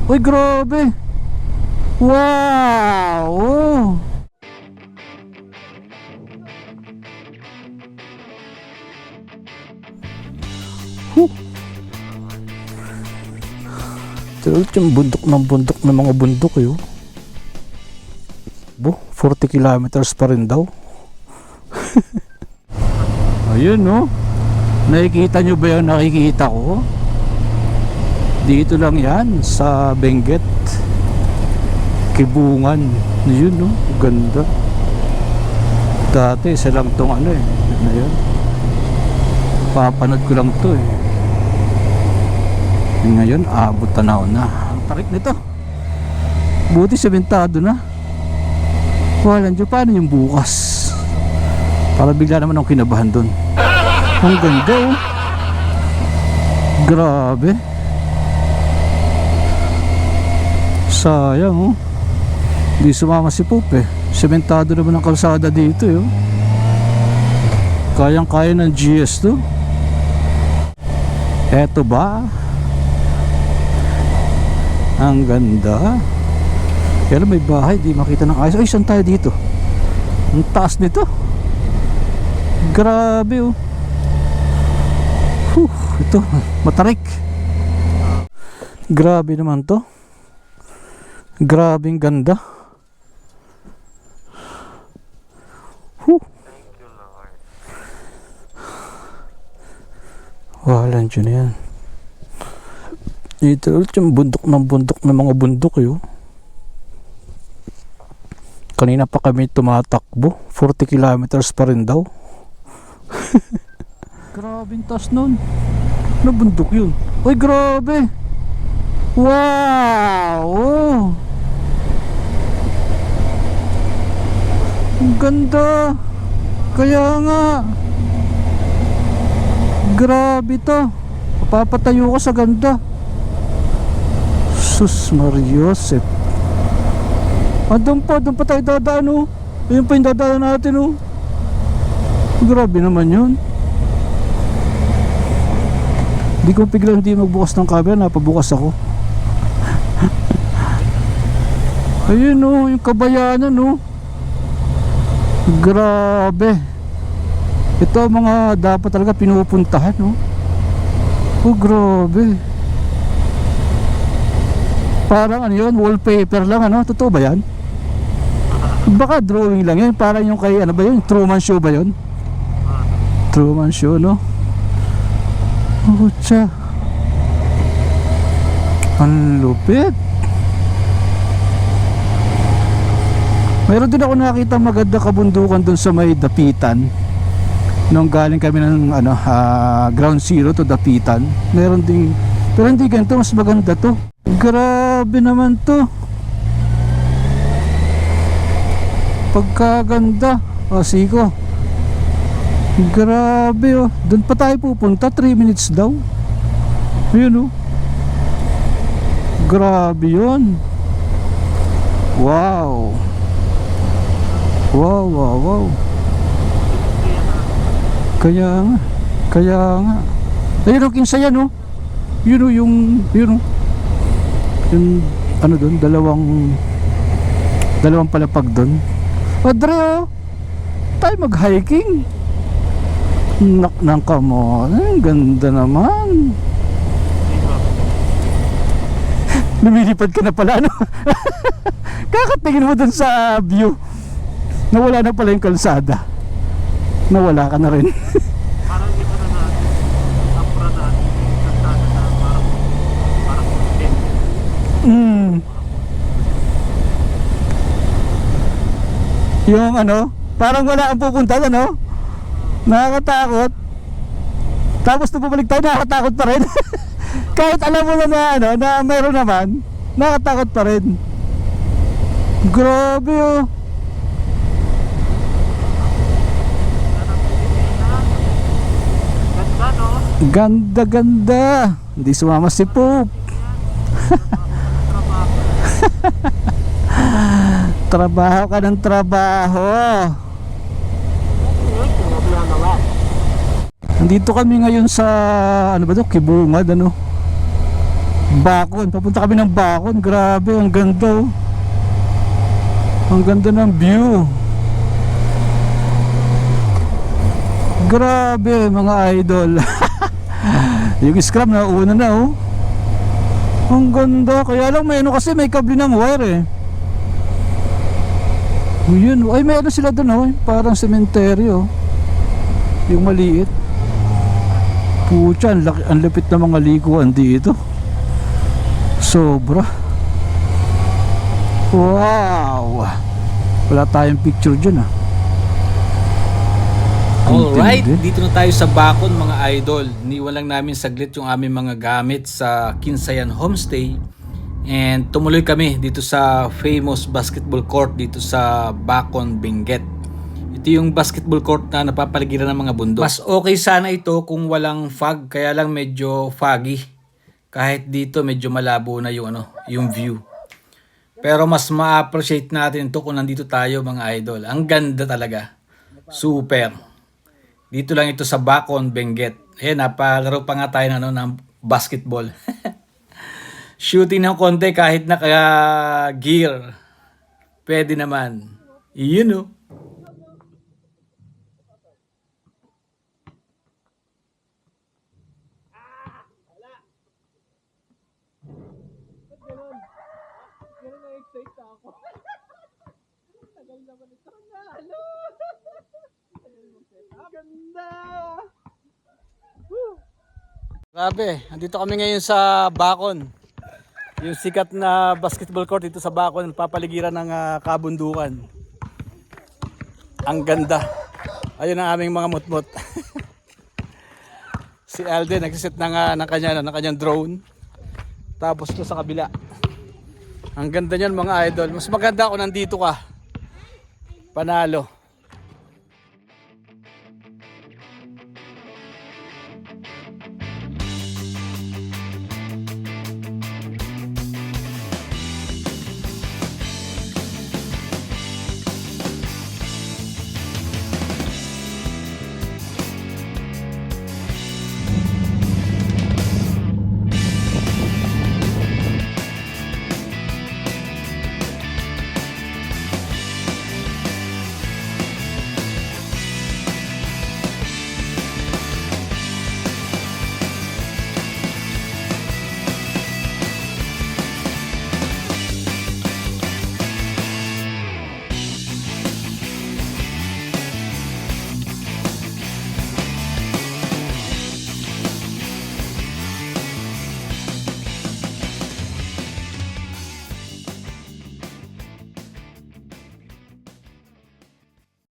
Uy, grabe. Wow. Huh. Tulad yung bundok ng mga bundok eh. 40 kilometers pa rin daw. Ayun no. Nakikita nyo ba yung nakikita ko? Dito lang yan sa Benguet, Kibungan. Yun no, ganda. Dati isa lang tong ano eh na yun. Papanood ko lang to eh. Ngayon abot tanaw na. Ang tarik nito. Buti sementado na. Walang dyan, paano yung bukas? Para bigla naman akong kinabahan dun. Ang ganda oh. Grabe. Sayang oh. Hindi sumama si Poop eh. Sementado naman ang kalsada dito eh oh. Kayang kaya ng GS to. Eto ba? Ang ganda. Kaya may bahay, di makita ng ayos. Ay, saan tayo dito? Ang taas nito. Grabe oh. Ito, matarik. Grabe naman to. Grabing ganda. Walang dyan yan. Ito yung bundok ng mga bundok eh oh. Kanina pa kami tumatakbo. 40 kilometers pa rin daw. Grabing taas nun. Ano bundok yun? Uy, grabe. Wow. Oh. Ang ganda. Kaya nga. Grabe to. Papatayo ka sa ganda. Sus Mariosep. Doon pa tayo dadaan oh. Ayun pa yung dadaan natin oh. Grabe naman yun. Hindi ko piglang hindi magbukas ng camera. Napabukas ako. Ayun oh, yung Kabayanan oh. Grabe. Ito mga dapat talaga pinupuntahan oh. Oh grabe. Parang ano yun, wallpaper lang ano. Totoo ba yan? Baka drawing lang yan. Parang yung kay ano ba yun, Truman Show ba yun? Truman Show no. Oh tsa. Ang lupit. Mayroon din ako nakita maganda kabundukan dun sa may Dapitan. Nung galing kami ng ano, Ground Zero to Dapitan. Meron din, pero hindi ganito, mas maganda to. Grabe naman to. Pagkaganda. Siko. Grabe oh. Doon pa tayo pupunta, 3 minutes daw. Ayun oh. Grabe yun. Wow. Wow. Kaya nga. Ayun oh, kinsa yan oh. Yun oh, yung ano doon, dalawang palapag doon. Dre oh, tayo mag-hiking. Nang kamo, ang ganda naman. Lumilipad ka na pala no. Kakatingin mo dun sa view. Nawala na pala yung kalsada. Nawala ka na rin. Parang hindi pa na natin tapra natin yung kalsada na parang Yung ano, parang wala ang pupunta ano. Nakakatakot. Tapos nung bumalik tayo, nakakatakot pa rin. Kahit alam mo na ano, na mayroon naman, nakakatakot pa rin. Grabe oh. Ganda. Hindi sumama si Poop. Trabaho ka ng trabaho. Nandito kami ngayon sa ano ba to? Kibungad ano. Bacon, papunta kami ng Bacon. Grabe, ang ganda oh. Ang ganda ng view. Grabe mga idol. Yung scrum na una na oh. Ang ganda. Kaya lang may ano kasi may kable ng wire eh. Oh, yun. Ay may ano sila doon oh. Parang sementeryo. Yung maliit. Pucha, ang lupit na mga likuan dito. Sobra. Wow. Wala tayong picture dyan ah. Alright, dito na tayo sa Bacon mga idol. Niwan lang namin saglit yung aming mga gamit sa Kinsayan Homestay. And tumuloy kami dito sa famous basketball court dito sa Bacon, Benguet. Ito yung basketball court na napapaligiran ng mga bundok. Mas okay sana ito kung walang fog, kaya lang medyo foggy. Kahit dito medyo malabo na yung yung view. Pero mas ma-appreciate natin ito kung nandito tayo mga idol. Ang ganda talaga. Super. Dito lang ito sa Bacon, Benguet. Ayan, napalaro pa nga tayo ng basketball. Shooting ng konti kahit naka-gear. Pwede naman. Yun o. Grabe, andito kami ngayon sa Bacon. Yung sikat na basketball court dito sa Bacon, papaligiran ng kabundukan. Ang ganda. Ayun ang aming mga mutmut. Si Alden nagsiset ng kanyang drone. Tapos ito sa kabila. Ang ganda niyan mga idol. Mas maganda kung nandito ka. Panalo.